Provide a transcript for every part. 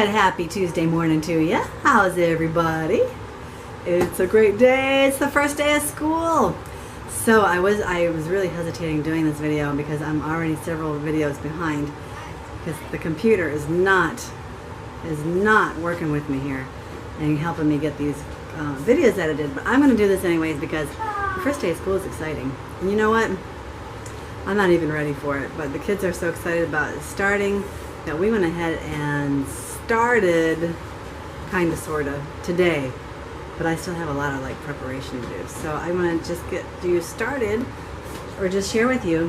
Good, happy Tuesday morning to you. How's everybody? It's a great day. It's the first day of school. So I was really hesitating doing this video because I'm already several videos behind because the computer is not working with me here and helping me get these videos edited. But I'm going to do this anyways because the first day of school is exciting. And you know what? I'm not even ready for it, but the kids are so excited about it starting that we went ahead and started kind of sort of today, but I still have a lot of like preparation to do. So I want to just get you started or just share with you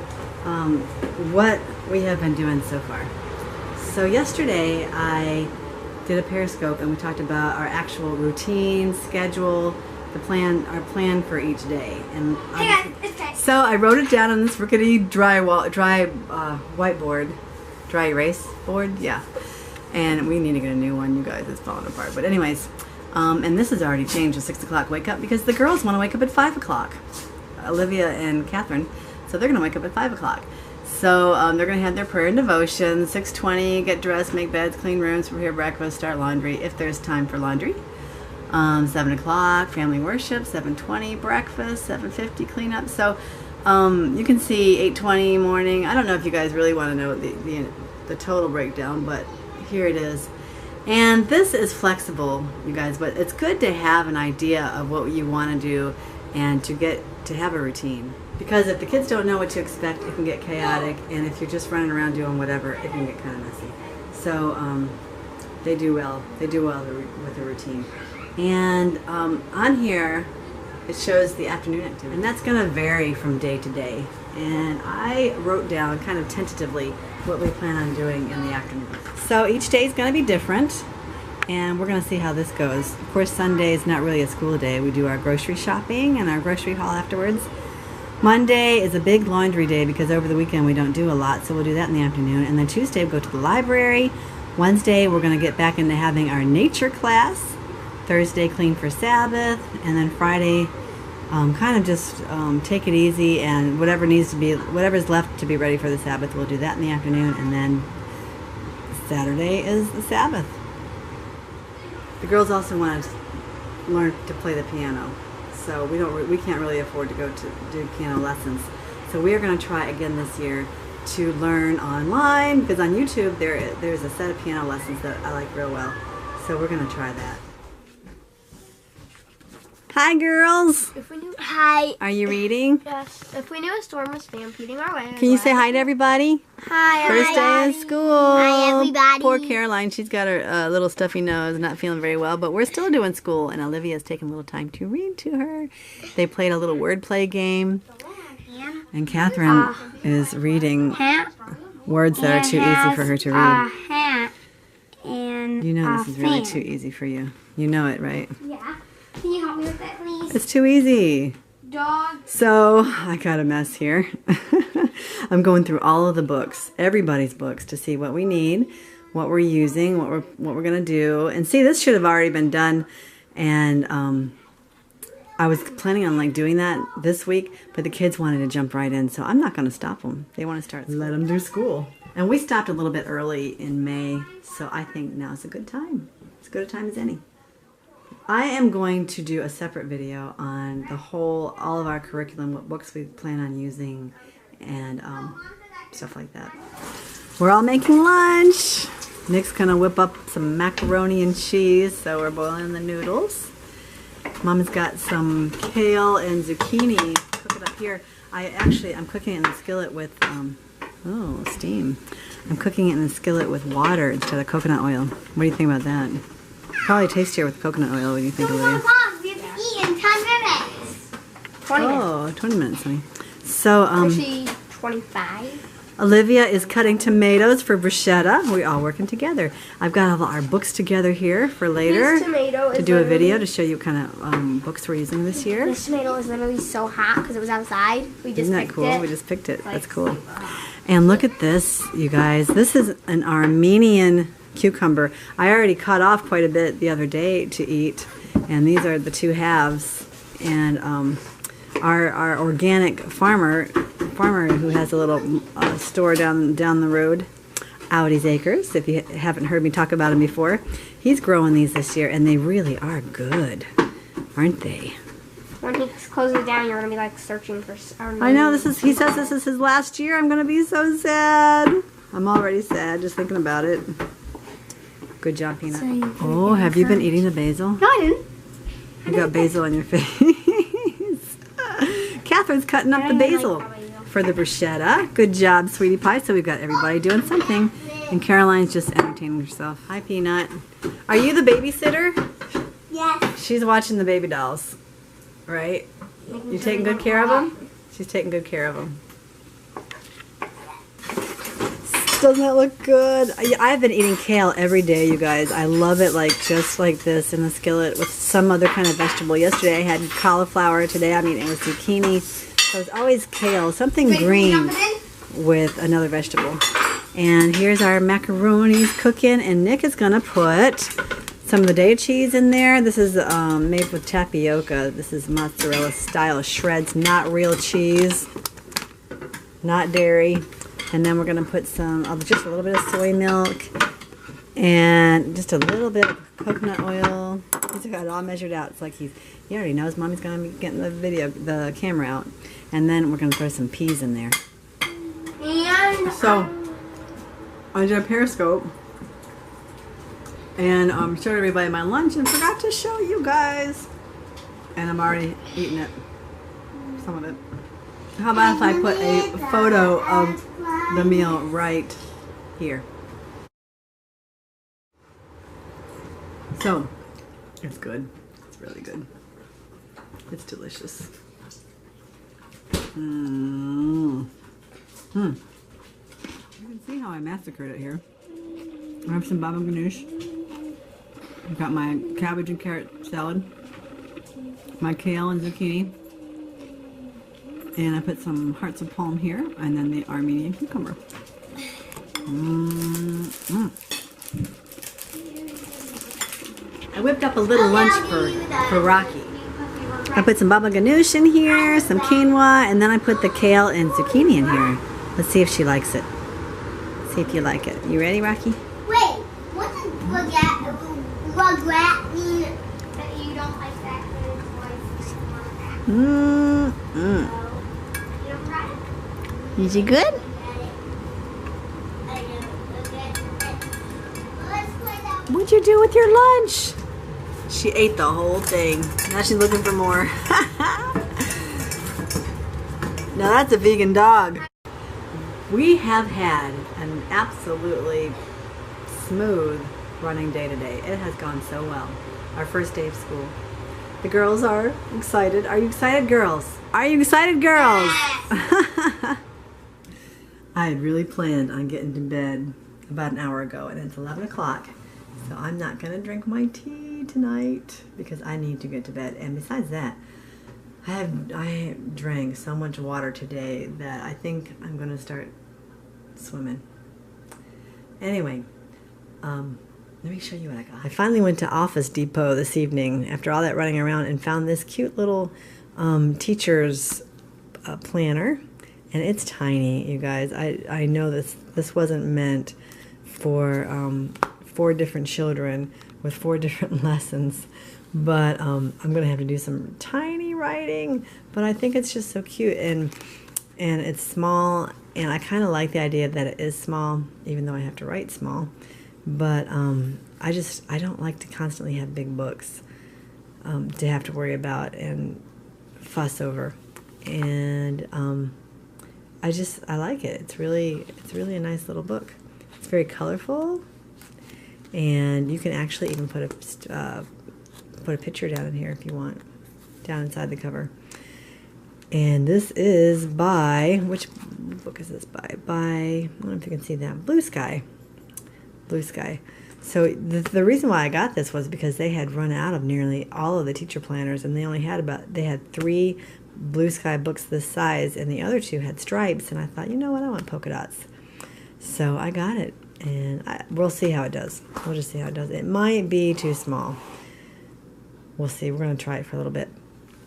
what we have been doing so far. So yesterday I did a Periscope and we talked about our actual routine, schedule, our plan for each day. And so I wrote it down on this rickety dry whiteboard, dry erase board, yeah. And we need to get a new one, you guys. It's falling apart. But anyways, and this has already changed to 6 o'clock wake up because the girls want to wake up at 5 o'clock. Olivia and Catherine, so they're going to wake up at 5 o'clock. So they're going to have their prayer and devotion. 6:20, get dressed, make beds, clean rooms, prepare breakfast, start laundry if there's time for laundry. 7 o'clock, family worship. 7:20, breakfast. 7:50, clean up. So you can see 8:20 morning. I don't know if you guys really want to know the total breakdown, but here it is. And this is flexible, you guys, but it's good to have an idea of what you want to do and to have a routine. Because if the kids don't know what to expect, it can get chaotic, and if you're just running around doing whatever, it can get kind of messy. So they do well with a routine. And on here, it shows the afternoon activity, and that's going to vary from day to day. And I wrote down kind of tentatively what we plan on doing in the afternoon. So each day is going to be different, and we're going to see how this goes. Of course, Sunday is not really a school day. We do our grocery shopping and our grocery haul afterwards. Monday is a big laundry day because over the weekend we don't do a lot, so we'll do that in the afternoon. And then Tuesday we'll go to the library. Wednesday we're going to get back into having our nature class. Thursday clean for Sabbath, and then Friday kind of just take it easy, and whatever's left to be ready for the Sabbath, we'll do that in the afternoon, and then Saturday is the Sabbath. The girls also want to learn to play the piano, so we can't really afford to go to do piano lessons. So we are going to try again this year to learn online, because on YouTube there's a set of piano lessons that I like real well. So we're going to try that. Hi, girls. Hi. Are you reading? Yes. If we knew a storm was stampeding our way. Can you say hi to everybody? Hi, First day of school. Hi, everybody. Poor Caroline. She's got her little stuffy nose, not feeling very well, but we're still doing school, and Olivia's taking a little time to read to her. They played a little wordplay game, and Catherine is reading words that are too easy for her to read. And you know this is really too easy for you. You know it, right? Yeah. Can you help me with that, please? It's too easy. Dog. So, I got a mess here. I'm going through all of the books, everybody's books, to see what we need, what we're using, what we're going to do. And see, this should have already been done. And I was planning on doing that this week, but the kids wanted to jump right in, so I'm not going to stop them. They want to start school. Let them do school. And we stopped a little bit early in May, so I think now's a good time. As good a time as any. I am going to do a separate video on all of our curriculum, what books we plan on using, and stuff like that. We're all making lunch. Nick's gonna whip up some macaroni and cheese, so we're boiling the noodles. Mom's got some kale and zucchini cooking up here. I'm cooking it in the skillet with, steam. I'm cooking it in the skillet with water instead of coconut oil. What do you think about that? Probably tastier with coconut oil. What do you think, Olivia? We have to eat in 10 minutes. 20 minutes. Oh, 20 minutes, honey. So, actually, 25. Olivia is cutting tomatoes for bruschetta. We're all working together. I've got all our books together here for later to do a video to show you what kind of books we're using this year. This tomato is literally so hot because it was outside. We just Isn't that cool? We just picked it. That's cool. And look at this, you guys. This is an Armenian cucumber. I already cut off quite a bit the other day to eat, and these are the two halves. And our organic farmer who has a little store down the road Audi's Acres, if you haven't heard me talk about him before. He's growing these this year, and they really are good, aren't they? When he closes down, you're gonna be like searching for. I know he says this is his last year. I'm gonna be so sad. I'm already sad just thinking about it. Good job, Peanut. Oh, have you been eating the basil? No, I didn't. You got basil on your face. Catherine's cutting up the basil for the bruschetta. Good job, sweetie pie. So we've got everybody doing something. And Caroline's just entertaining herself. Hi, Peanut. Are you the babysitter? Yes. She's watching the baby dolls, right? You taking good care of them? She's taking good care of them. Doesn't that look good? I've been eating kale every day, you guys. I love it like just like this in the skillet with some other kind of vegetable. Yesterday I had cauliflower. Today I'm eating it with zucchini. So it's always kale, something green with another vegetable. And here's our macaronis cooking, and Nick is gonna put some of the day cheese in there. This is made with tapioca. This is mozzarella style shreds, not real cheese, not dairy. And then we're going to put some, just a little bit of soy milk and just a little bit of coconut oil. He's got it all measured out. It's like he already knows Mommy's going to be getting the camera out. And then we're going to throw some peas in there. And So, I did a Periscope and showed everybody my lunch and forgot to show you guys. And I'm already eating it. Some of it. How about if I put a photo of the meal right here? So, it's good. It's really good. It's delicious. You can see how I massacred it here. I have some baba ganoush. I've got my cabbage and carrot salad, my kale and zucchini. And I put some hearts of palm here, and then the Armenian cucumber. I whipped up a little lunch for Rocky. I put some baba ganoush in here, some quinoa, and then I put the kale and zucchini in here. Let's see if she likes it. See if you like it. You ready, Rocky? wait, what does regret mean that you don't like that voice? Is he good? What'd you do with your lunch? She ate the whole thing. Now she's looking for more. Now that's a vegan dog. We have had an absolutely smooth running day today. It has gone so well. Our first day of school. The girls are excited. Are you excited, girls? Are you excited, girls? I had really planned on getting to bed about an hour ago, and it's 11 o'clock. So I'm not going to drink my tea tonight because I need to get to bed. And besides that, I drank so much water today that I think I'm going to start swimming. Anyway, let me show you what I got. I finally went to Office Depot this evening after all that running around and found this cute little teacher's planner. And it's tiny, you guys. I know this wasn't meant for 4 different children with 4 different lessons, but I'm gonna have to do some tiny writing. But I think it's just so cute, and it's small, and I kind of like the idea that it is small, even though I have to write small. But I don't like to constantly have big books to have to worry about and fuss over, and I like it. It's really a nice little book. It's very colorful, and you can actually even put a picture down in here if you want, down inside the cover. And this is by, which book is this by? I don't know if you can see that. Blue Sky. Blue Sky. So the reason why I got this was because they had run out of nearly all of the teacher planners, and they only had they had 3 Blue Sky books this size, and the other 2 had stripes, and I thought, you know what, I want polka dots. So I got it, and we'll see how it does. We'll just see how it does. It might be too small. We'll see. We're going to try it for a little bit.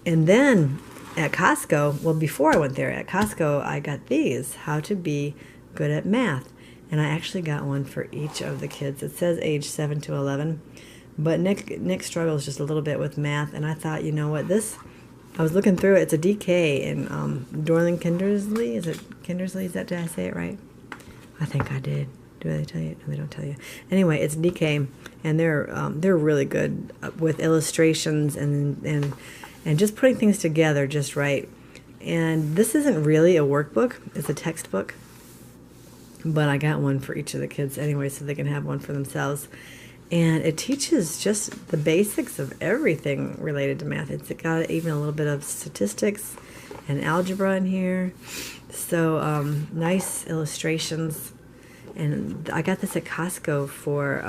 And then at Costco, well, before I went there, at Costco, I got these, How to Be Good at Math. And I actually got one for each of the kids. It says age 7 to 11. But Nick struggles just a little bit with math. And I thought, you know what, I was looking through it. It's a DK in Dorling Kindersley. Is it Kindersley? Did I say it right? I think I did. Do they tell you? No, they don't tell you. Anyway, it's DK, and they're really good with illustrations and just putting things together just right. And this isn't really a workbook; it's a textbook. But I got one for each of the kids anyway, so they can have one for themselves. And it teaches just the basics of everything related to math. It's got even a little bit of statistics and algebra in here. So nice illustrations. And I got this at Costco for,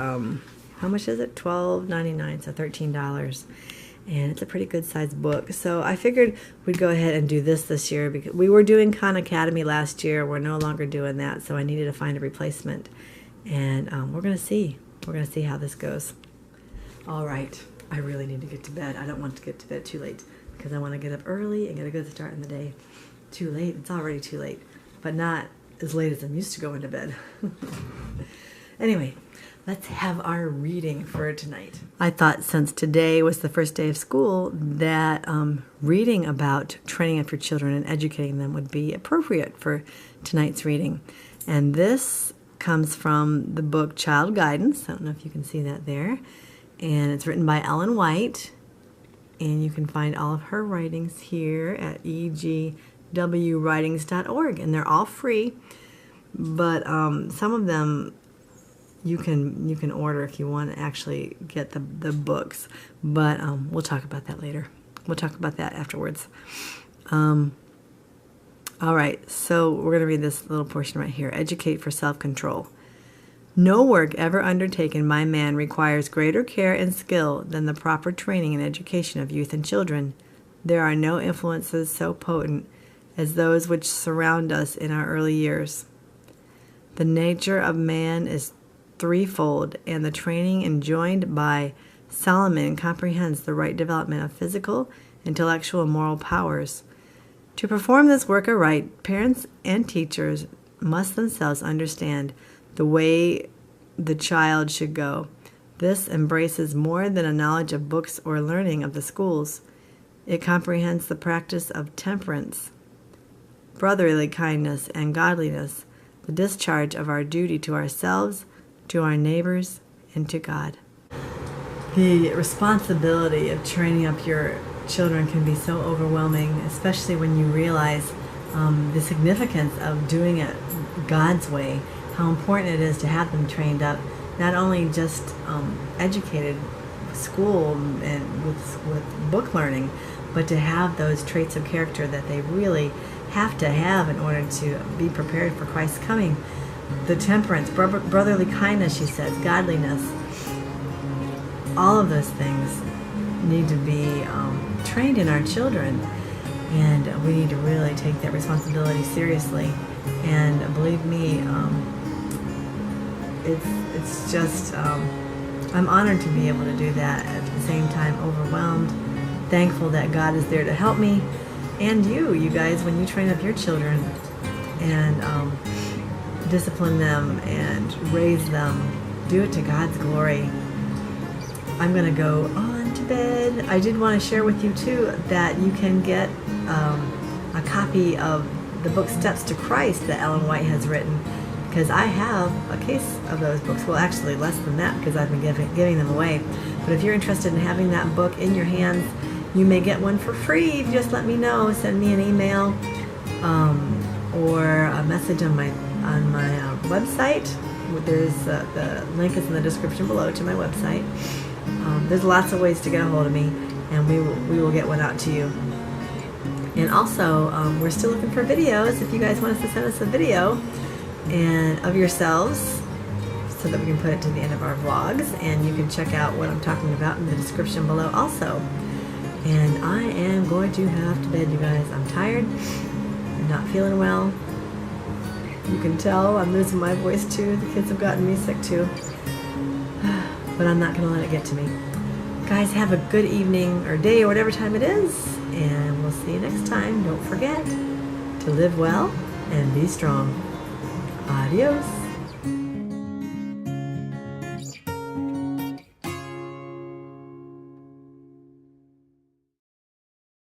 how much is it? $12.99, so $13. And it's a pretty good sized book. So I figured we'd go ahead and do this year, because we were doing Khan Academy last year. We're no longer doing that, so I needed to find a replacement. And we're going to see. We're going to see how this goes. All right. I really need to get to bed. I don't want to get to bed too late because I want to get up early and get a good start in the day. Too late. It's already too late, but not as late as I'm used to going to bed. Anyway, let's have our reading for tonight. I thought since today was the first day of school that reading about training up your children and educating them would be appropriate for tonight's reading. And this comes from the book Child Guidance. I don't know if you can see that there. And it's written by Ellen White. And you can find all of her writings here at egwritings.org. And they're all free. But some of them you can order if you want to actually get the books. But we'll talk about that later. We'll talk about that afterwards. All right, so we're going to read this little portion right here. Educate for self-control. No work ever undertaken by man requires greater care and skill than the proper training and education of youth and children. There are no influences so potent as those which surround us in our early years. The nature of man is threefold, and the training enjoined by Solomon comprehends the right development of physical, intellectual, and moral powers. To perform this work aright, parents and teachers must themselves understand the way the child should go. This embraces more than a knowledge of books or learning of the schools. It comprehends the practice of temperance, brotherly kindness, and godliness, the discharge of our duty to ourselves, to our neighbors, and to God. The responsibility of training up your children can be so overwhelming, especially when you realize the significance of doing it God's way, how important it is to have them trained up, not only just educated school and with book learning, but to have those traits of character that they really have to have in order to be prepared for Christ's coming. The temperance, brotherly kindness, she says, godliness, all of those things need to be trained in our children, and we need to really take that responsibility seriously. And believe me, it's just I'm honored to be able to do that. At the same time, overwhelmed, thankful that God is there to help me, and you guys, when you train up your children and discipline them and raise them, do it to God's glory. I'm gonna go on to bed. I did want to share with you too that you can get a copy of the book Steps to Christ that Ellen White has written, because I have a case of those books. Well, actually less than that, because I've been giving them away. But if you're interested in having that book in your hands, you may get one for free. Just let me know. Send me an email or a message on my website. There's the link is in the description below to my website. There's lots of ways to get a hold of me, and we will get one out to you. And also, we're still looking for videos. If you guys want us to send us a video and of yourselves, so that we can put it to the end of our vlogs, and you can check out what I'm talking about in the description below also. And I am going to have to bed, you guys. I'm tired. I'm not feeling well. You can tell I'm losing my voice too. The kids have gotten me sick too. But I'm not going to let it get to me. Guys, have a good evening or day or whatever time it is. And we'll see you next time. Don't forget to live well and be strong. Adios.